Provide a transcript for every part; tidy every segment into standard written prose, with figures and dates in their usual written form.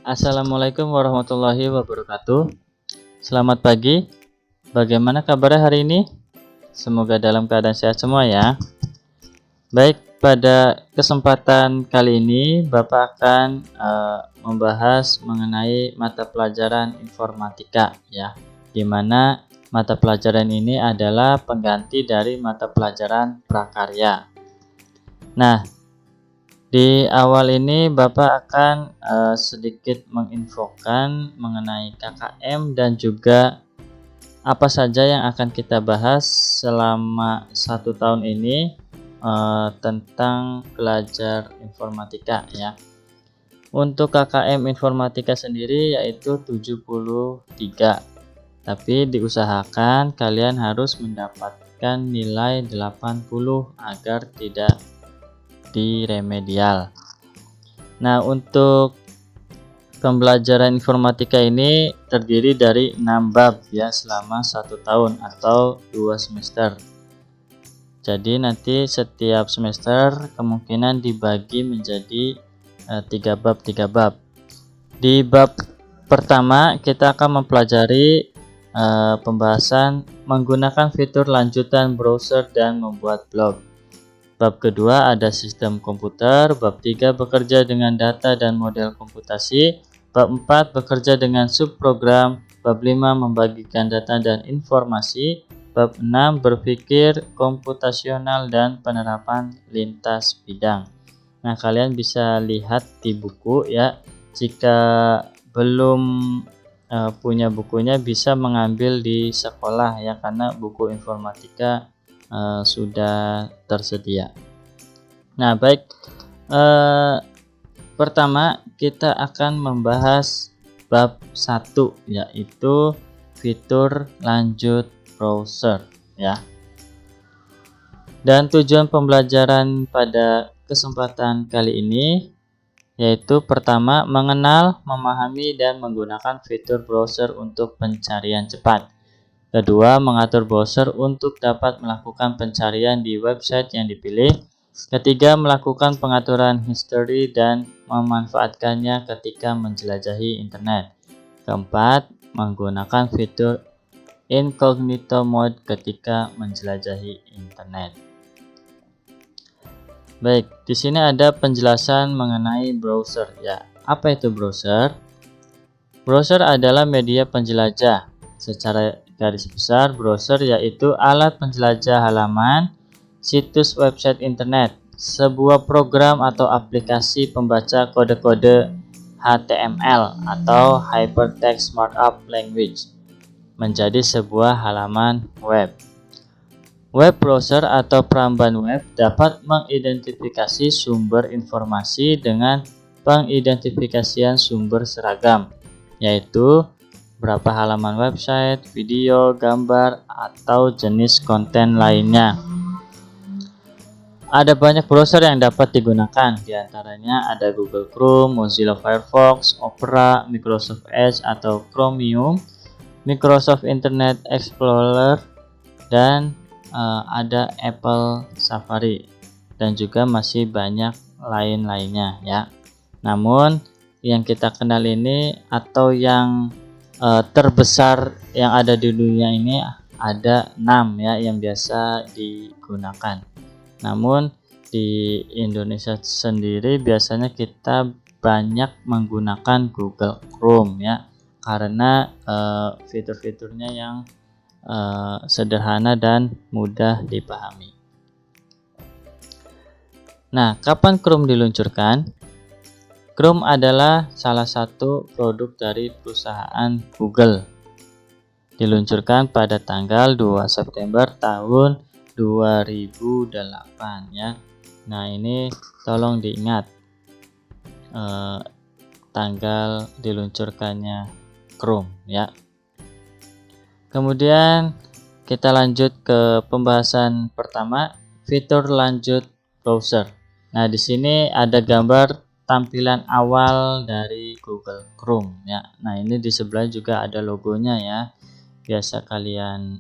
Assalamualaikum warahmatullahi wabarakatuh. Selamat pagi. Bagaimana kabarnya hari ini? Semoga dalam keadaan sehat semua ya. Baik, pada kesempatan kali ini Bapak akan membahas mengenai mata pelajaran informatika ya. Di mana mata pelajaran ini adalah pengganti dari mata pelajaran prakarya. Nah, di awal ini Bapak akan sedikit menginfokan mengenai KKM dan juga apa saja yang akan kita bahas selama 1 tahun ini tentang belajar informatika ya. Untuk KKM informatika sendiri yaitu 73. Tapi diusahakan kalian harus mendapatkan nilai 80 agar tidak di remedial. Nah, untuk pembelajaran informatika ini terdiri dari 6 bab ya selama 1 tahun atau 2 semester. Jadi nanti setiap semester kemungkinan dibagi menjadi 3 bab. Di bab pertama kita akan mempelajari pembahasan menggunakan fitur lanjutan browser dan membuat blog. Bab kedua ada sistem komputer, bab 3 bekerja dengan data dan model komputasi, bab 4 bekerja dengan subprogram, bab 5 membagikan data dan informasi, bab 6 berpikir komputasional dan penerapan lintas bidang. Nah, kalian bisa lihat di buku ya. Jika belum punya bukunya bisa mengambil di sekolah ya, karena buku informatika sudah tersedia. Nah, baik, pertama kita akan membahas bab 1 yaitu fitur lanjut browser ya. Dan tujuan pembelajaran pada kesempatan kali ini yaitu pertama mengenal, memahami dan menggunakan fitur browser untuk pencarian cepat. Kedua, mengatur browser untuk dapat melakukan pencarian di website yang dipilih. Ketiga, melakukan pengaturan history dan memanfaatkannya ketika menjelajahi internet. Keempat, menggunakan fitur incognito mode ketika menjelajahi internet. Baik, di sini ada penjelasan mengenai browser ya. Apa itu browser? Browser adalah media penjelajah. Secara garis besar, browser yaitu alat penjelajah halaman, situs website internet, sebuah program atau aplikasi pembaca kode-kode HTML atau Hypertext Markup Language menjadi sebuah halaman web. Web browser atau peramban web dapat mengidentifikasi sumber informasi dengan pengidentifikasian sumber seragam, yaitu berapa halaman website, video, gambar, atau jenis konten lainnya. Ada banyak browser yang dapat digunakan, diantaranya ada Google Chrome, Mozilla Firefox, Opera, Microsoft Edge atau Chromium, Microsoft Internet Explorer, dan ada Apple Safari, dan juga masih banyak lain-lainnya ya. Namun yang kita kenal ini atau yang terbesar yang ada di dunia ini ada 6 ya yang biasa digunakan. Namun di Indonesia sendiri biasanya kita banyak menggunakan Google Chrome ya, karena fitur-fiturnya yang sederhana dan mudah dipahami. Nah, kapan Chrome diluncurkan? Chrome adalah salah satu produk dari perusahaan Google. Diluncurkan pada tanggal 2 September tahun 2008 ya. Nah, ini tolong diingat tanggal diluncurkannya Chrome ya. Kemudian kita lanjut ke pembahasan pertama, fitur lanjut browser. Nah, di sini ada gambar tampilan awal dari Google Chrome ya. Nah, ini di sebelah juga ada logonya ya. Biasa kalian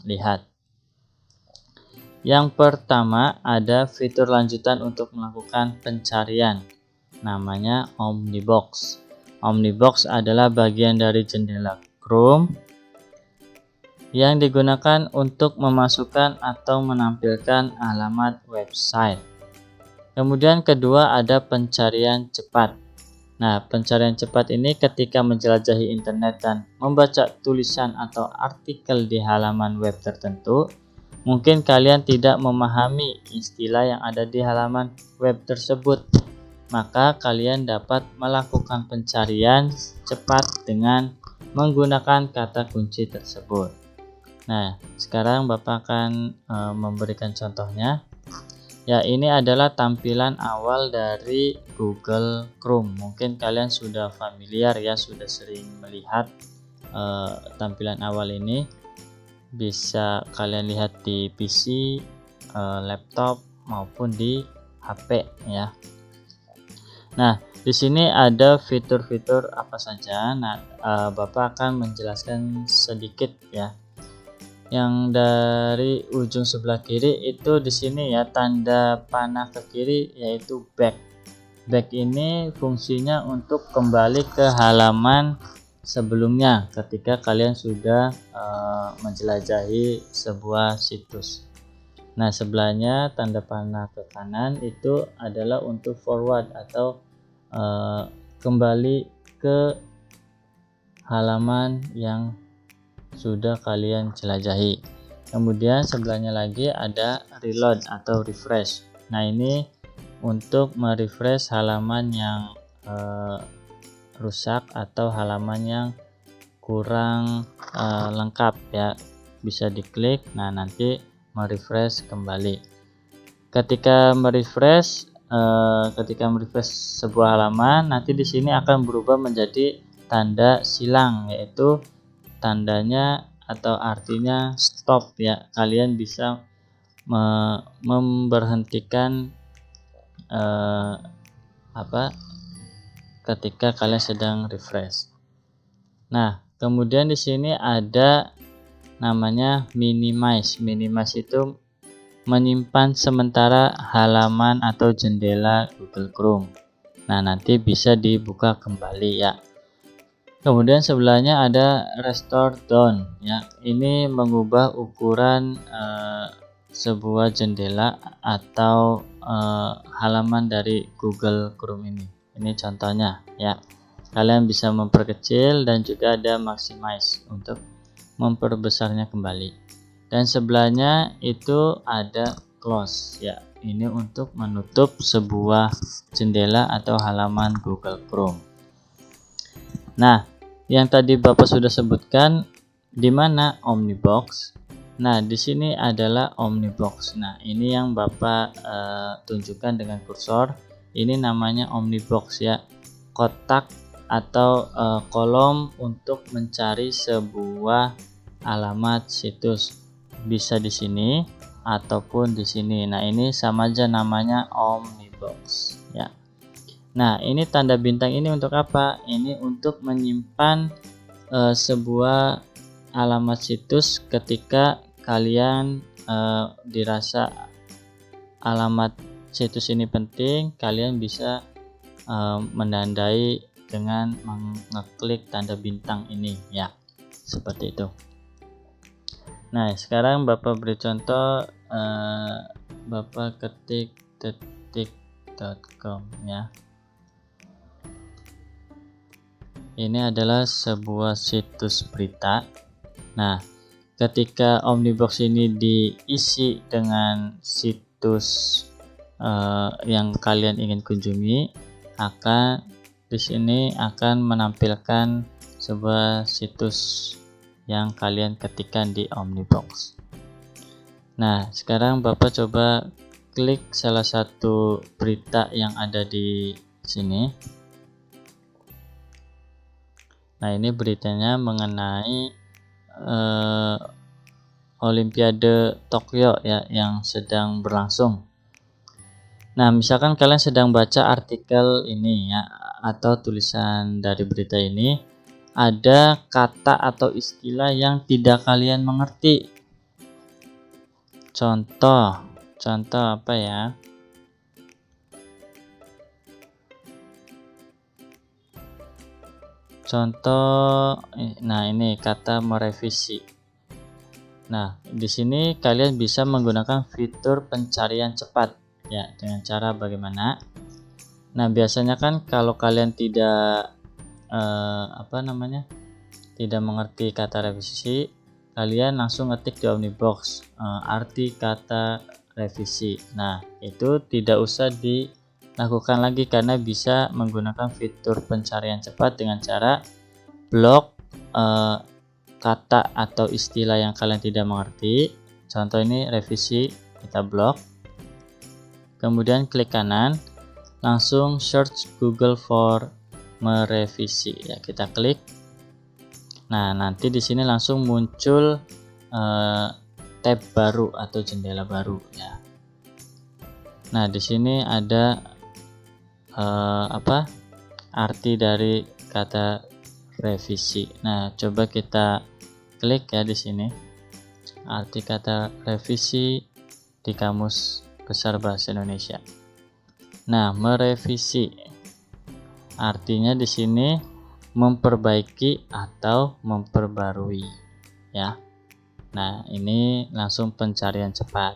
lihat. Yang pertama ada fitur lanjutan untuk melakukan pencarian. Namanya Omnibox. Omnibox adalah bagian dari jendela Chrome yang digunakan untuk memasukkan atau menampilkan alamat website. Kemudian kedua ada pencarian cepat. Nah, pencarian cepat ini ketika menjelajahi internet dan membaca tulisan atau artikel di halaman web tertentu, mungkin kalian tidak memahami istilah yang ada di halaman web tersebut. Maka kalian dapat melakukan pencarian cepat dengan menggunakan kata kunci tersebut. Nah, sekarang Bapak akan memberikan contohnya. Ya, ini adalah tampilan awal dari Google Chrome. Mungkin kalian sudah familiar ya, sudah sering melihat tampilan awal ini. Bisa kalian lihat di PC, laptop maupun di HP ya. Nah, di sini ada fitur-fitur apa saja. Nah, Bapak akan menjelaskan sedikit ya. Yang dari ujung sebelah kiri itu di sini ya, tanda panah ke kiri yaitu back. Back ini fungsinya untuk kembali ke halaman sebelumnya ketika kalian sudah menjelajahi sebuah situs. Nah, sebelahnya tanda panah ke kanan itu adalah untuk forward atau kembali ke halaman yang sudah kalian jelajahi. Kemudian sebelahnya lagi ada reload atau refresh. Nah, ini untuk merefresh halaman yang rusak atau halaman yang kurang lengkap ya. Bisa diklik, nah nanti merefresh kembali. Ketika merefresh sebuah halaman, nanti di sini akan berubah menjadi tanda silang, yaitu tandanya atau artinya stop ya. Kalian bisa memberhentikan ketika kalian sedang refresh. Nah, kemudian di sini ada namanya minimize. Minimize itu menyimpan sementara halaman atau jendela Google Chrome. Nah, nanti bisa dibuka kembali ya. Kemudian sebelahnya ada restore down ya. Ini mengubah ukuran sebuah jendela atau halaman dari Google Chrome ini. Ini contohnya ya. Kalian bisa memperkecil dan juga ada maximize untuk memperbesarnya kembali. Dan sebelahnya itu ada close ya. Ini untuk menutup sebuah jendela atau halaman Google Chrome. Nah, yang tadi Bapak sudah sebutkan di mana Omnibox. Nah, di sini adalah Omnibox. Nah, ini yang Bapak tunjukkan dengan kursor. Ini namanya Omnibox ya. Kotak atau kolom untuk mencari sebuah alamat situs. Bisa di sini ataupun di sini. Nah, ini sama aja namanya Omnibox ya. Nah, ini tanda bintang ini untuk apa? Ini untuk menyimpan sebuah alamat situs ketika kalian dirasa alamat situs ini penting, kalian bisa menandai dengan mengeklik tanda bintang ini ya. Seperti itu. Nah, sekarang Bapak beri contoh, Bapak ketik detik.com ya. Ini adalah sebuah situs berita. Nah, ketika Omnibox ini diisi dengan situs yang kalian ingin kunjungi, akan di sini akan menampilkan sebuah situs yang kalian ketikkan di Omnibox. Nah, sekarang Bapak coba klik salah satu berita yang ada di sini. Nah, ini beritanya mengenai Olimpiade Tokyo ya yang sedang berlangsung. Nah, misalkan kalian sedang baca artikel ini ya atau tulisan dari berita ini, ada kata atau istilah yang tidak kalian mengerti. Contoh apa ya? contoh. Nah, ini kata merevisi. Nah, di sini kalian bisa menggunakan fitur pencarian cepat ya. Dengan cara bagaimana? Nah, biasanya kan kalau kalian tidak tidak mengerti kata revisi, kalian langsung ngetik di Omnibox arti kata revisi. Nah, itu tidak usah dilakukan lagi karena bisa menggunakan fitur pencarian cepat dengan cara blok kata atau istilah yang kalian tidak mengerti. Contoh ini revisi, kita blok. Kemudian klik kanan, langsung search Google for merevisi ya, kita klik. Nah, nanti di sini langsung muncul tab baru atau jendela baru ya. Nah, di sini ada arti dari kata revisi. Nah, coba kita klik ya di sini. Arti kata revisi di Kamus Besar Bahasa Indonesia. Nah, merevisi artinya di sini memperbaiki atau memperbarui ya. Nah, ini langsung pencarian cepat.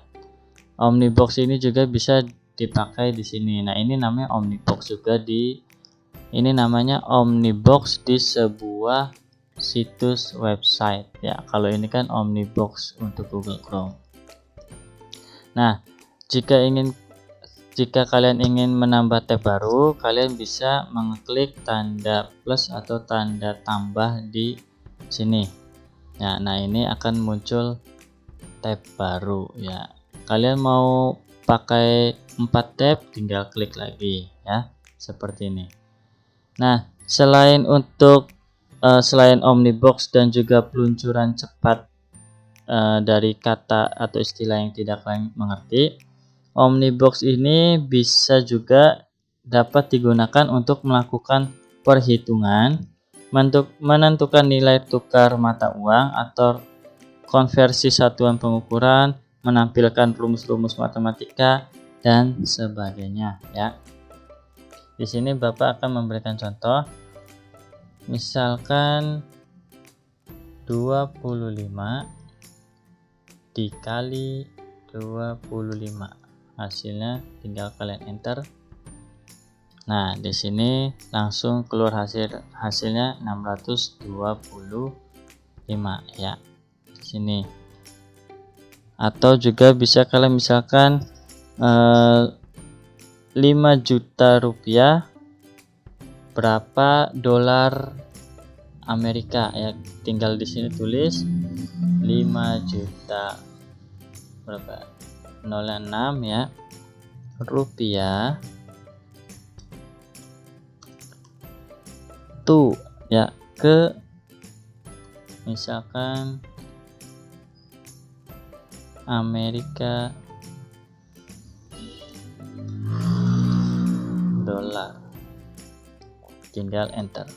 Omnibox ini juga bisa dipakai di sini. Nah, ini namanya Omnibox juga ini namanya Omnibox di sebuah situs website ya. Kalau ini kan Omnibox untuk Google Chrome. Nah, jika kalian ingin menambah tab baru, kalian bisa mengklik tanda plus atau tanda tambah di sini. Ya, nah ini akan muncul tab baru ya. Kalian mau pakai 4 tab, tinggal klik lagi ya, seperti ini. Nah, selain Omnibox dan juga peluncuran cepat dari kata atau istilah yang tidak kalian mengerti, Omnibox ini bisa juga dapat digunakan untuk melakukan perhitungan, menentukan nilai tukar mata uang atau konversi satuan pengukuran, menampilkan rumus-rumus matematika dan sebagainya ya. Di sini Bapak akan memberikan contoh. Misalkan 25 dikali 25. Hasilnya tinggal kalian enter. Nah, di sini langsung keluar hasilnya 625 ya. Di sini. Atau juga bisa kalian misalkan 5 juta rupiah berapa dolar Amerika ya. Tinggal di sini tulis 5 juta berapa? 06 ya rupiah tuh ya ke misalkan Amerika dolar, tinggal enter.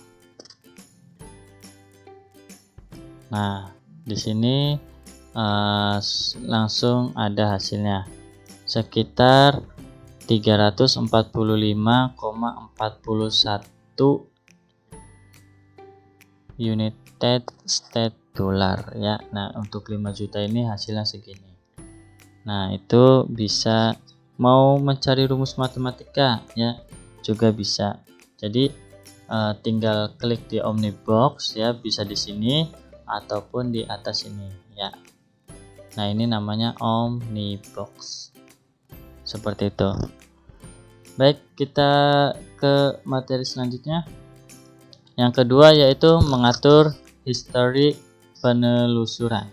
Nah, di sini langsung ada hasilnya sekitar 345,41 United States dollar ya. Nah, untuk 5 juta ini hasilnya segini. Nah, itu bisa mau mencari rumus matematika ya juga bisa. Jadi tinggal klik di Omnibox ya, bisa di sini ataupun di atas ini ya. Nah, ini namanya Omnibox. Seperti itu. Baik, kita ke materi selanjutnya. Yang kedua yaitu mengatur history penelusuran.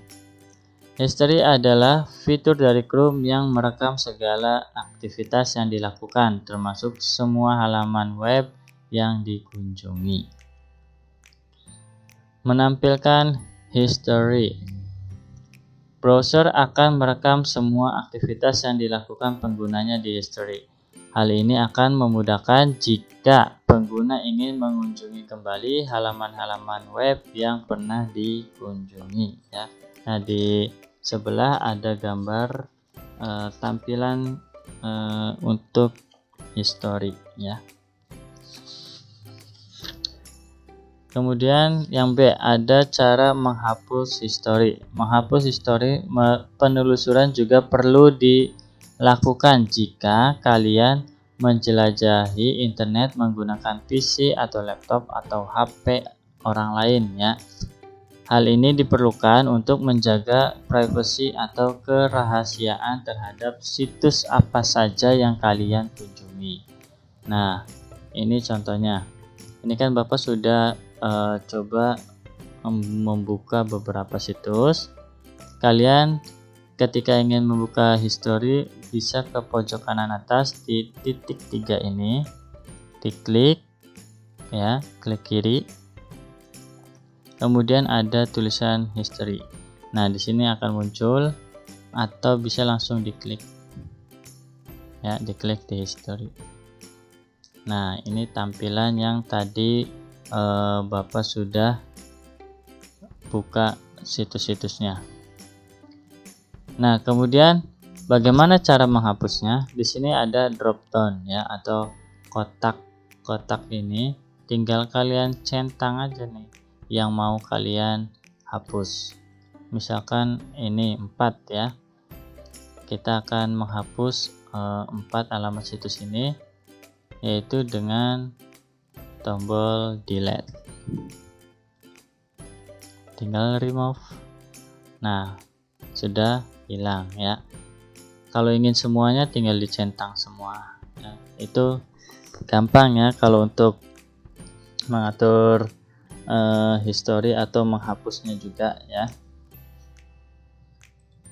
History adalah fitur dari Chrome yang merekam segala aktivitas yang dilakukan, termasuk semua halaman web yang dikunjungi. Menampilkan history. Browser akan merekam semua aktivitas yang dilakukan penggunanya di history. Hal ini akan memudahkan jika pengguna ingin mengunjungi kembali halaman-halaman web yang pernah dikunjungi ya. Nah, di sebelah ada gambar tampilan untuk history ya. Kemudian yang B, ada cara menghapus history. Menghapus history penelusuran juga perlu dilakukan jika kalian menjelajahi internet menggunakan PC atau laptop atau HP orang lain ya. Hal ini diperlukan untuk menjaga privasi atau kerahasiaan terhadap situs apa saja yang kalian kunjungi. Nah, ini contohnya. Ini kan Bapak sudah coba membuka beberapa situs. Kalian ketika ingin membuka history bisa ke pojok kanan atas di titik 3 ini, diklik ya, klik kiri. Kemudian ada tulisan history. Nah, di sini akan muncul atau bisa langsung diklik. Ya, diklik di history. Nah, ini tampilan yang tadi Bapak sudah buka situs-situsnya. Nah, kemudian bagaimana cara menghapusnya? Di sini ada drop down ya, atau kotak-kotak ini. Tinggal kalian centang aja nih yang mau kalian hapus. Misalkan ini 4 ya. Kita akan menghapus 4 alamat situs ini, yaitu dengan tombol delete. Tinggal remove. Nah, sudah hilang ya. Kalau ingin semuanya tinggal dicentang semua ya. Itu gampang ya kalau untuk mengatur history atau menghapusnya juga ya.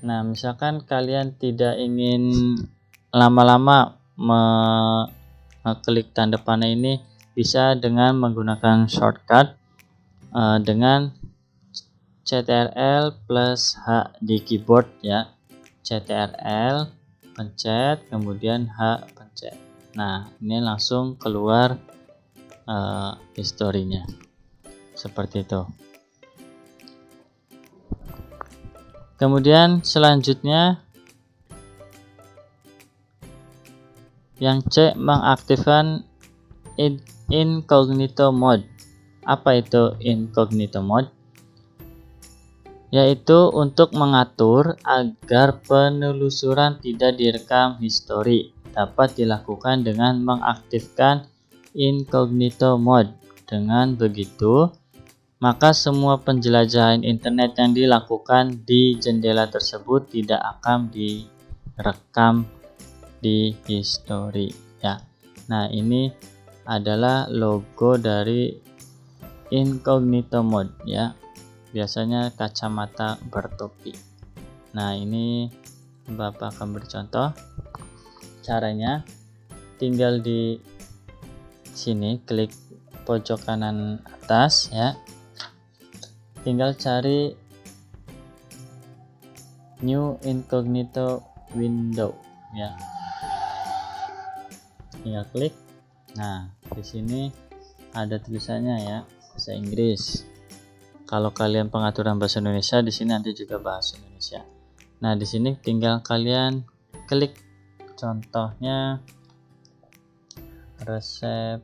Nah, misalkan kalian tidak ingin lama-lama mengklik tanda panah ini, bisa dengan menggunakan shortcut dengan CTRL plus H di keyboard ya. CTRL pencet, kemudian H pencet. Nah, ini langsung keluar historinya seperti itu. Kemudian selanjutnya yang C, mengaktifkan incognito mode. Apa itu incognito mode? Yaitu untuk mengatur agar penelusuran tidak direkam history. Dapat dilakukan dengan mengaktifkan incognito mode. Dengan begitu, maka semua penjelajahan internet yang dilakukan di jendela tersebut tidak akan direkam di history ya. Nah, ini adalah logo dari incognito mode ya. Biasanya kacamata bertopi. Nah, ini Bapak akan bercontoh caranya. Tinggal di sini klik pojok kanan atas ya. Tinggal cari new incognito window ya. Tinggal klik. Nah, di sini ada tulisannya ya, bahasa Inggris. Kalau kalian pengaturan bahasa Indonesia, di sini nanti juga bahasa Indonesia. Nah, di sini tinggal kalian klik contohnya resep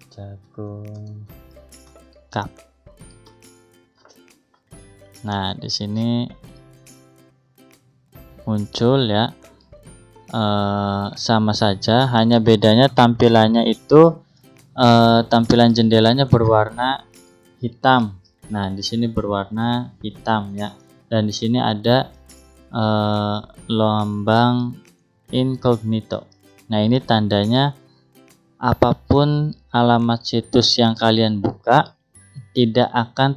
jagung cup. Nah, di sini muncul ya, sama saja, hanya bedanya tampilannya itu tampilan jendelanya berwarna hitam. Nah, di sini berwarna hitam ya, dan di sini ada lambang incognito. Nah, ini tandanya apapun alamat situs yang kalian buka tidak akan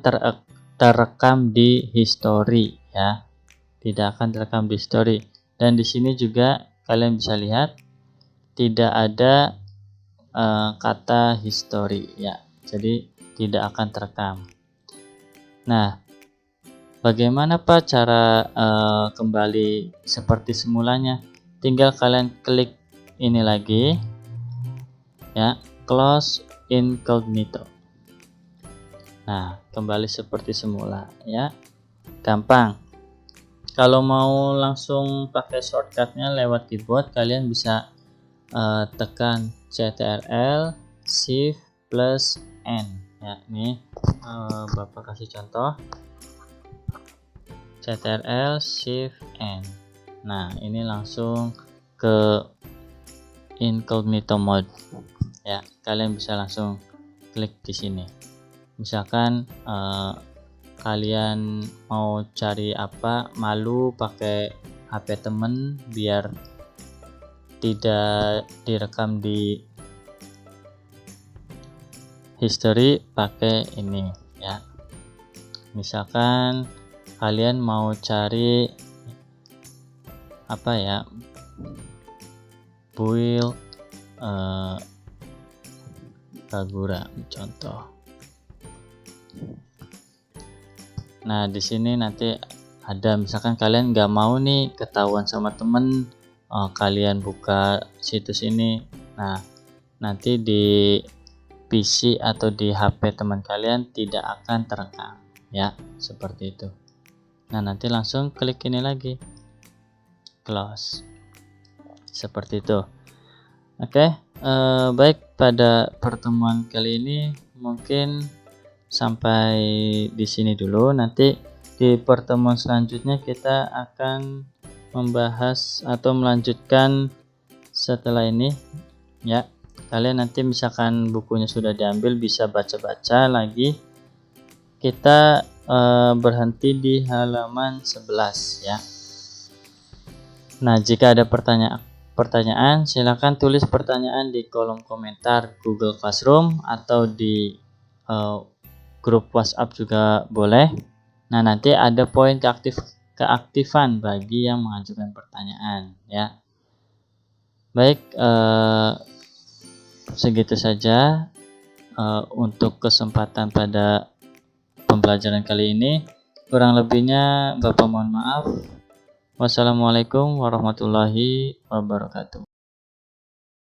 terekam di history ya. Tidak akan terekam di history. Dan di sini juga kalian bisa lihat tidak ada kata history ya. Jadi tidak akan terekam. Nah, bagaimana Pak cara kembali seperti semulanya? Tinggal kalian klik ini lagi ya, close incognito. Nah, kembali seperti semula ya. Gampang. Kalau mau langsung pakai shortcutnya lewat keyboard, kalian bisa tekan CTRL Shift plus N ya. Ini Bapak kasih contoh, CTRL Shift N. Nah, ini langsung ke incognito mode ya. Kalian bisa langsung klik di sini. Misalkan kalian mau cari apa, malu pakai HP temen biar tidak direkam di history, pakai ini ya. Misalkan kalian mau cari apa ya, build Kagura contoh. Nah, di sini nanti ada, misalkan kalian nggak mau nih ketahuan sama temen, kalian buka situs ini. Nah, nanti di PC atau di HP teman kalian tidak akan terekam ya, seperti itu. Nah, nanti langsung klik ini lagi, close, seperti itu. Oke, baik, pada pertemuan kali ini mungkin sampai di sini dulu. Nanti di pertemuan selanjutnya kita akan membahas atau melanjutkan setelah ini ya. Kalian nanti misalkan bukunya sudah diambil bisa baca-baca lagi. Kita berhenti di halaman 11 ya. Nah, jika ada pertanyaan silakan tulis pertanyaan di kolom komentar Google Classroom atau di grup WhatsApp juga boleh. Nah, nanti ada poin keaktifan bagi yang mengajukan pertanyaan ya. Baik, segitu saja untuk kesempatan pada pembelajaran kali ini. Kurang lebihnya Bapak mohon maaf. Wassalamualaikum warahmatullahi wabarakatuh.